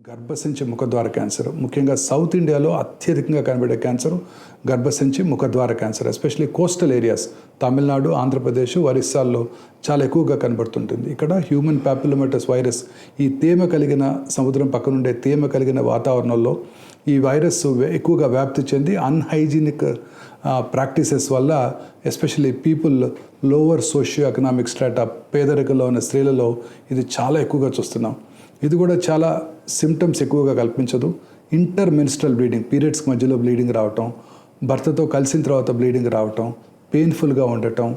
గర్భసంచి ముఖద్వార క్యాన్సర్ ముఖ్యంగా సౌత్ ఇండియాలో అత్యధికంగా కనబడే క్యాన్సర్ గర్భసంచి ముఖద్వార cancer, especially coastal areas Tamil Nadu, Andhra Pradesh, ఒరిస్సాల్లో చాలా ఎక్కువగా కనబడుతుంటుంది. ఇక్కడ హ్యూమన్ ప్యాపిలోమేటస్ వైరస్, ఈ తేమ కలిగిన సముద్రం పక్కనుండే తేమ కలిగిన వాతావరణంలో ఈ వైరస్ ఎక్కువగా వ్యాప్తి చెంది అన్హైజీనిక్ ప్రాక్టీసెస్ వల్ల especially people lower socio economic strata, పేదరికంలో ఉన్న స్త్రీలలో ఇది చాలా ఎక్కువగా చూస్తున్నాం. ఇది కూడా చాలా సిమ్టమ్స్ ఎక్కువగా కల్పించదు. ఇంటర్ మెన్స్ట్రల్ బ్లీడింగ్, పీరియడ్స్కి మధ్యలో బ్లీడింగ్ రావటం, భర్తతో కలిసిన తర్వాత బ్లీడింగ్ రావటం, పెయిన్ఫుల్గా ఉండటం,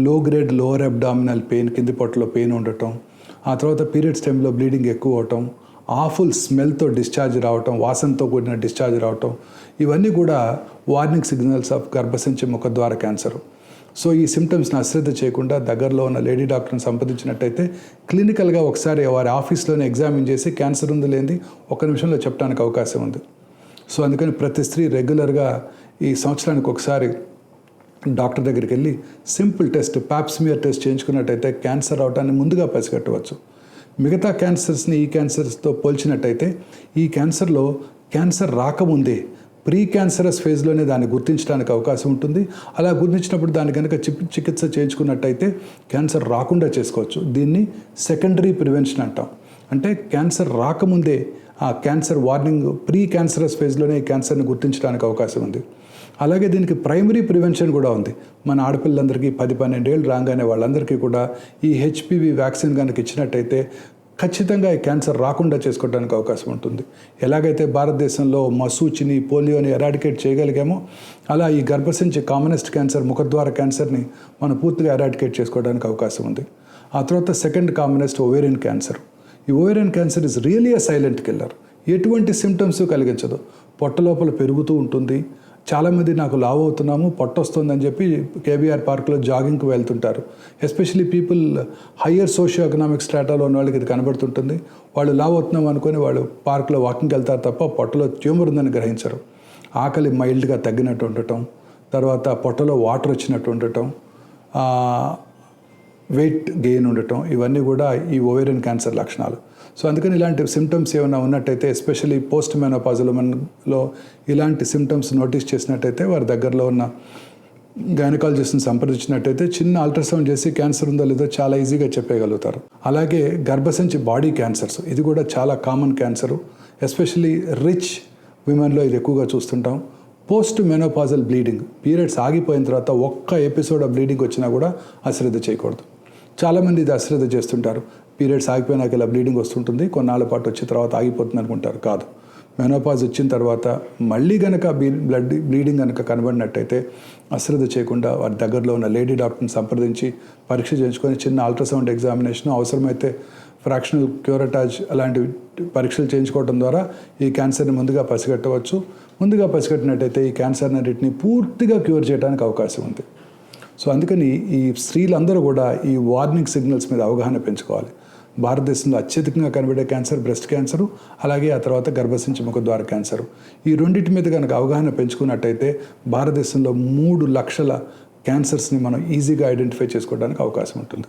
లో గ్రేడ్ లోవర్ అబ్డామినల్ పెయిన్, కింది పొట్టలో పెయిన్ ఉండటం, ఆ తర్వాత పీరియడ్స్ టైంలో బ్లీడింగ్ ఎక్కువ అవటం, ఆఫుల్ స్మెల్తో డిశ్చార్జ్ రావటం, వాసనతో కూడిన డిశ్చార్జ్ రావటం, ఇవన్నీ కూడా వార్నింగ్ సిగ్నల్స్ ఆఫ్ గర్భసంచి ముఖద్వార క్యాన్సర్. సో ఈ సిమ్టమ్స్ని అశ్రద్ధ చేయకుండా దగ్గరలో ఉన్న లేడీ డాక్టర్ని సంప్రదించినట్టయితే క్లినికల్గా ఒకసారి వారి ఆఫీస్లోనే ఎగ్జామిన్ చేసి క్యాన్సర్ ఉంది లేని ఒక నిమిషంలో చెప్పడానికి అవకాశం ఉంది. సో అందుకని ప్రతి స్త్రీ రెగ్యులర్గా ఈ సంవత్సరానికి ఒకసారి డాక్టర్ దగ్గరికి వెళ్ళి సింపుల్ టెస్ట్, పాప్స్మియర్ టెస్ట్ చేయించుకున్నట్టయితే క్యాన్సర్ అవటాన్ని ముందుగా పసిగట్టవచ్చు. మిగతా క్యాన్సర్స్ని ఈ క్యాన్సర్స్తో పోల్చినట్టయితే ఈ క్యాన్సర్లో క్యాన్సర్ రాకముందే ప్రీ క్యాన్సరస్ ఫేజ్లోనే దాన్ని గుర్తించడానికి అవకాశం ఉంటుంది. అలా గుర్తించినప్పుడు దాన్ని కనుక చికిత్స చేయించుకున్నట్టయితే క్యాన్సర్ రాకుండా చేసుకోవచ్చు. దీన్ని సెకండరీ ప్రివెన్షన్ అంటాం. అంటే క్యాన్సర్ రాకముందే ఆ క్యాన్సర్ వార్నింగ్, ప్రీ క్యాన్సరస్ ఫేజ్లోనే ఈ క్యాన్సర్ని గుర్తించడానికి అవకాశం ఉంది. అలాగే దీనికి ప్రైమరీ ప్రివెన్షన్ కూడా ఉంది. మన ఆడపిల్లలందరికీ 10-12 ఏళ్ళు రాగానే వాళ్ళందరికీ కూడా ఈ హెచ్పివి వ్యాక్సిన్ కనుక ఇచ్చినట్టయితే ఖచ్చితంగా ఈ క్యాన్సర్ రాకుండా చేసుకోవడానికి అవకాశం ఉంటుంది. ఎలాగైతే భారతదేశంలో మసూచిని, పోలియోని ఎరాడికేట్ చేయగలిగామో అలా ఈ గర్భసంచి కామనెస్ట్ క్యాన్సర్, ముఖద్వార క్యాన్సర్ని మనం పూర్తిగా ఎరాడికేట్ చేసుకోవడానికి అవకాశం ఉంది. ఆ తర్వాత సెకండ్ కామనెస్ట్ ఓవేరియన్ క్యాన్సర్. ఈ ovarian cancer is really a silent killer. ఎటువంటి సిమ్టమ్స్ కలిగించదు. పొట్ట లోపల పెరుగుతూ ఉంటుంది. చాలామంది నాకు లావ్ అవుతున్నాము, పొట్ట వస్తుందని చెప్పి కేబీఆర్ పార్క్లో జాగింగ్కి వెళ్తుంటారు. Especially people higher socio economic స్ట్రాటాలో ఉన్న వాళ్ళకి ఇది కనబడుతుంటుంది. వాళ్ళు లావ్ అవుతున్నాం అనుకొని వాళ్ళు పార్క్లో వాకింగ్కి వెళ్తారు తప్ప పొట్టలో ట్యూమర్ ఉందని గ్రహించరు. ఆకలి మైల్డ్గా తగ్గినట్టు ఉండటం, తర్వాత పొట్టలో వాటర్ వచ్చినట్టు ఉండటం, వెయిట్ గెయిన్ ఉండటం, ఇవన్నీ కూడా ఈ ఓవేరియన్ క్యాన్సర్ లక్షణాలు. సో అందుకని ఇలాంటి సిమ్టమ్స్ ఏమైనా ఉన్నట్టయితే, ఎస్పెషల్లీ పోస్ట్ మెనోపాజ్లో ఇలాంటి సిమ్టమ్స్ నోటీస్ చేసినట్టయితే వారి దగ్గరలో ఉన్న గైనకాలజిస్ట్ని సంప్రదించినట్టయితే చిన్న అల్ట్రాసౌండ్ చేసి క్యాన్సర్ ఉందో లేదో చాలా ఈజీగా చెప్పగలుగుతారు. అలాగే గర్భసంచి బాడీ క్యాన్సర్స్, ఇది కూడా చాలా కామన్ క్యాన్సరు. ఎస్పెషల్లీ రిచ్ విమెన్లో ఇది ఎక్కువగా చూస్తుంటాం. పోస్ట్ మెనోపాజల్ బ్లీడింగ్, పీరియడ్స్ ఆగిపోయిన తర్వాత ఒక్క ఎపిసోడ్ ఆఫ్ బ్లీడింగ్ వచ్చినా కూడా అశ్రద్ధ చేయకూడదు. చాలామంది ఇది అశ్రద్ధ చేస్తుంటారు. పీరియడ్స్ ఆగిపోయినాక ఇలా బ్లీడింగ్ వస్తుంటుంది, కొన్నాళ్ళ పాటు వచ్చిన తర్వాత ఆగిపోతుంది అనుకుంటారు. కాదు, మెనోపాజ్ వచ్చిన తర్వాత మళ్ళీ కనుక బ్లీడింగ్ కనుక కనబడినట్టయితే అశ్రద్ధ చేయకుండా వారి దగ్గరలో ఉన్న లేడీ డాక్టర్ని సంప్రదించి పరీక్ష చేయించుకొని చిన్న అల్ట్రాసౌండ్ ఎగ్జామినేషన్, అవసరమైతే ఫ్రాక్షనల్ క్యూరటాజ్ అలాంటి పరీక్షలు చేయించుకోవడం ద్వారా ఈ క్యాన్సర్ని ముందుగా పసిగట్టవచ్చు. ముందుగా పసిగట్టినట్టయితే ఈ క్యాన్సర్ని అన్నిటిని పూర్తిగా క్యూర్ చేయడానికి అవకాశం ఉంది. సో అందుకని ఈ స్త్రీలందరూ కూడా ఈ వార్నింగ్ సిగ్నల్స్ మీద అవగాహన పెంచుకోవాలి. భారతదేశంలో అత్యధికంగా కనబడే క్యాన్సర్ బ్రెస్ట్ క్యాన్సరు, అలాగే ఆ తర్వాత గర్భసంచి ముఖద్వార క్యాన్సరు. ఈ రెండింటి మీద కనుక అవగాహన పెంచుకున్నట్టయితే భారతదేశంలో 3 లక్షల క్యాన్సర్స్ని మనం ఈజీగా ఐడెంటిఫై చేసుకోవడానికి అవకాశం ఉంటుంది.